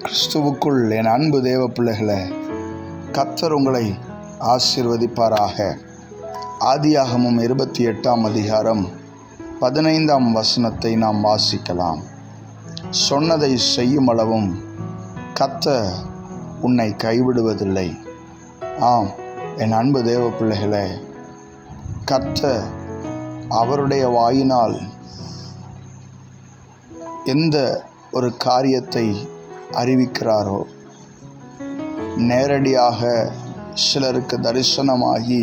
கிறிஸ்துவுக்குள் என் அன்பு தேவ பிள்ளைகளே, கர்த்தர் உங்களை ஆசீர்வதிப்பாராக. ஆதியாகமம் 28ஆம் அதிகாரம் 15ஆம் வசனத்தை நாம் வாசிக்கலாம். சொன்னதை செய்யும் அளவும் கர்த்தர் உன்னை கைவிடுவதில்லை. ஆம், என் அன்பு தேவ பிள்ளைகளே, கர்த்தர் அவருடைய வாயினால் எந்த ஒரு காரியத்தை அறிவிக்கிறாரோ, நேரடியாக சிலருக்கு தரிசனமாகி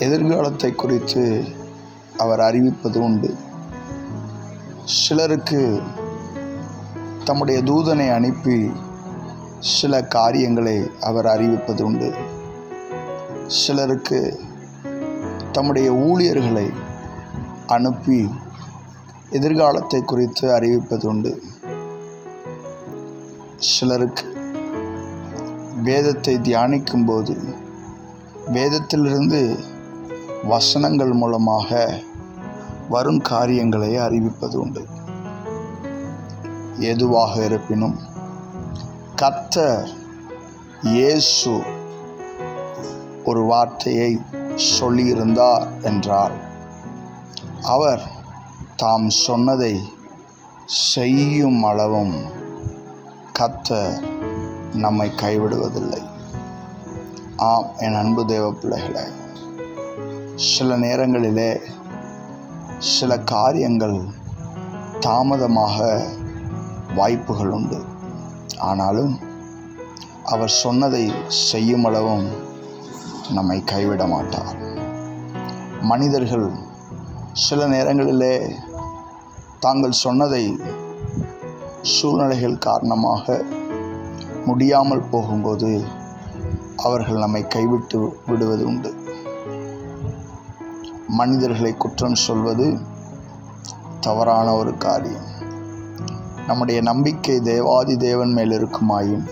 எதிர்காலத்தை குறித்து அவர் அறிவிப்பது உண்டு. சிலருக்கு தம்முடைய தூதனை அனுப்பி சில காரியங்களை அவர் அறிவிப்பது உண்டு. சிலருக்கு தம்முடைய ஊழியர்களை அனுப்பி எதிர்காலத்தை குறித்து அறிவிப்பது உண்டு. சிலருக்கு வேதத்தை தியானிக்கும் போது வேதத்திலிருந்து வசனங்கள் மூலமாக வரும் காரியங்களை அறிவிப்பது உண்டு. எதுவாக இருப்பினும் கர்த்தர் இயேசு ஒரு வார்த்தையை சொல்லியிருந்தார் என்றால் அவர் தாம் சொன்னதை செய்யும் அளவும் கர்த்தர் நம்மை கைவிடுவதில்லை. ஆம், என் அன்பு தேவ பிள்ளைகளே, சில நேரங்களிலே சில காரியங்கள் தாமதமாக வாய்ப்புகள் உண்டு. ஆனாலும் அவர் சொன்னதை செய்யும் அளவும் நம்மை கைவிட மாட்டார். மனிதர்கள் சில நேரங்களிலே தாங்கள் சொன்னதை சூழ்நிலைகள் காரணமாக முடியாமல் போகும்போது அவர்கள் நம்மை கைவிட்டு விடுவது உண்டு. மனிதர்களை குற்றம் சொல்வது தவறான ஒரு காரியம். நம்முடைய நம்பிக்கை தேவாதி தேவன் மேல் இருக்குமாயும்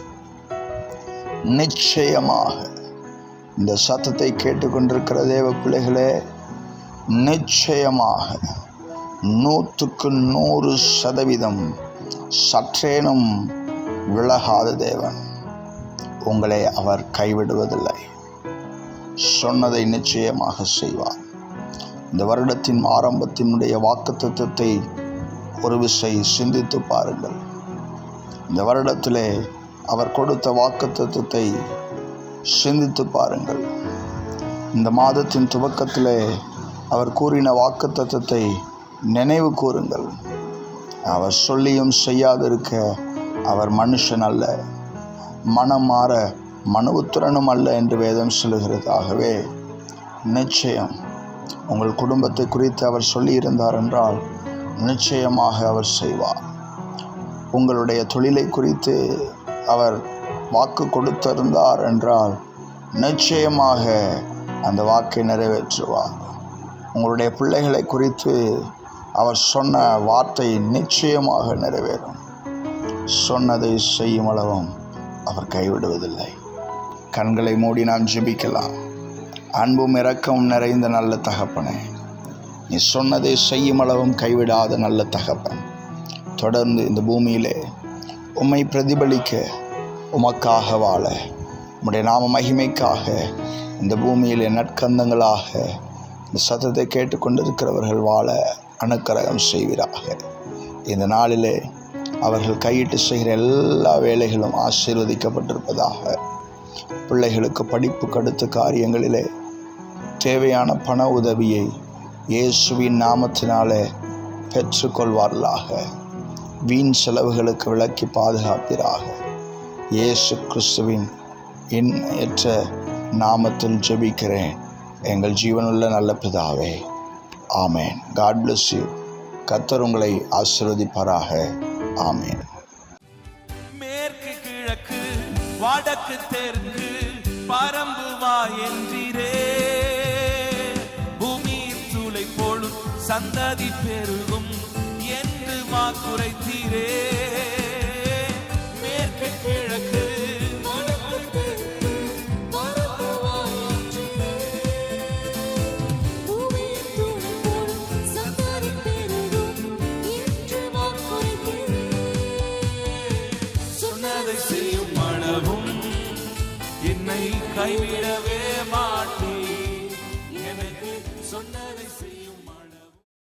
நிச்சயமாக இந்த சத்தத்தை கேட்டுக்கொண்டிருக்கிற தேவ பிள்ளைகளே, நிச்சயமாக 100% சற்றேனும் விலகாத தேவன். உங்களை அவர் கைவிடுவதில்லை. சொன்னதை நிச்சயமாக செய்வார். இந்த வருடத்தின் ஆரம்பத்தினுடைய வாக்குத்தத்தத்தை ஒரு விசை சிந்தித்து பாருங்கள். இந்த வருடத்திலே அவர் கொடுத்த வாக்குத்தத்தத்தை சிந்தித்து பாருங்கள். இந்த மாதத்தின் துவக்கத்திலே அவர் கூறின வாக்குத்தத்தத்தை நினைவு கூறுங்கள். அவர் சொல்லியும் செய்யாதிருக்க அவர் மனுஷன் அல்ல, மனம் மாற மனுபுத்திரனும் அல்ல என்று வேதம் சொல்லுகிறதாகவே நிச்சயம் உங்கள் குடும்பத்தை குறித்து அவர் சொல்லியிருந்தார் என்றால் நிச்சயமாக அவர் செய்வார். உங்களுடைய தொழிலை குறித்து அவர் வாக்கு கொடுத்திருந்தார் என்றால் நிச்சயமாக அந்த வாக்கை நிறைவேற்றுவார். உங்களுடைய பிள்ளைகளை குறித்து அவர் சொன்ன வார்த்தை நிச்சயமாக நிறைவேறும். சொன்னதை செய்யும் அளவும் அவர் கைவிடுவதில்லை. கண்களை மூடி நாம் ஜெபிக்கலாம். அன்பும் இரக்கமும் நிறைந்த நல்ல தகப்பனே, நீ சொன்னதை செய்யும் அளவும் கைவிடாத நல்ல தகப்பன், தொடர்ந்து இந்த பூமியிலே உம்மை பிரதிபலிக்க, உமக்காக வாழ, உம்முடைய நாம மகிமைக்காக இந்த பூமியிலே நற்கந்தங்களாக இந்த சத்தத்தை கேட்டுக்கொண்டிருக்கிறவர்கள் வாழ அனுக்கிரகம் செய்வீராக. இந்த நாளிலே அவர்கள் கையிட்டு செய்கிற எல்லா வேலைகளும் ஆசீர்வதிக்கப்பட்டிருப்பதாக. பிள்ளைகளுக்கு படிப்புக்கு அடுத்த காரியங்களிலே தேவையான பண உதவியை இயேசுவின் நாமத்தினாலே பெற்றுக்கொள்வார்களாக. வீண் செலவுகளுக்கு விலக்கி பாதுகாப்பீராக. இயேசு கிறிஸ்துவின் எண்ணற்ற நாமத்தில் ஜெபிக்கிறேன் எங்கள் ஜீவனுள்ள நல்ல பிதாவே, ஆமேன். God bless you. கர்த்தர் உங்களை ஆசீர்வதிப்பாராக. ஆமேன். மேற்கு கிழக்கு வடக்கு தெற்கு பரம்புவா என்றீரே, பூமியின் சூளை போலும் சந்ததி பெருகும் என்று வாக்குரைத்தீரே. மேற்கு கிழக்கு சொன்னதை செய்யும் மனமும் என்னை கைவிடவே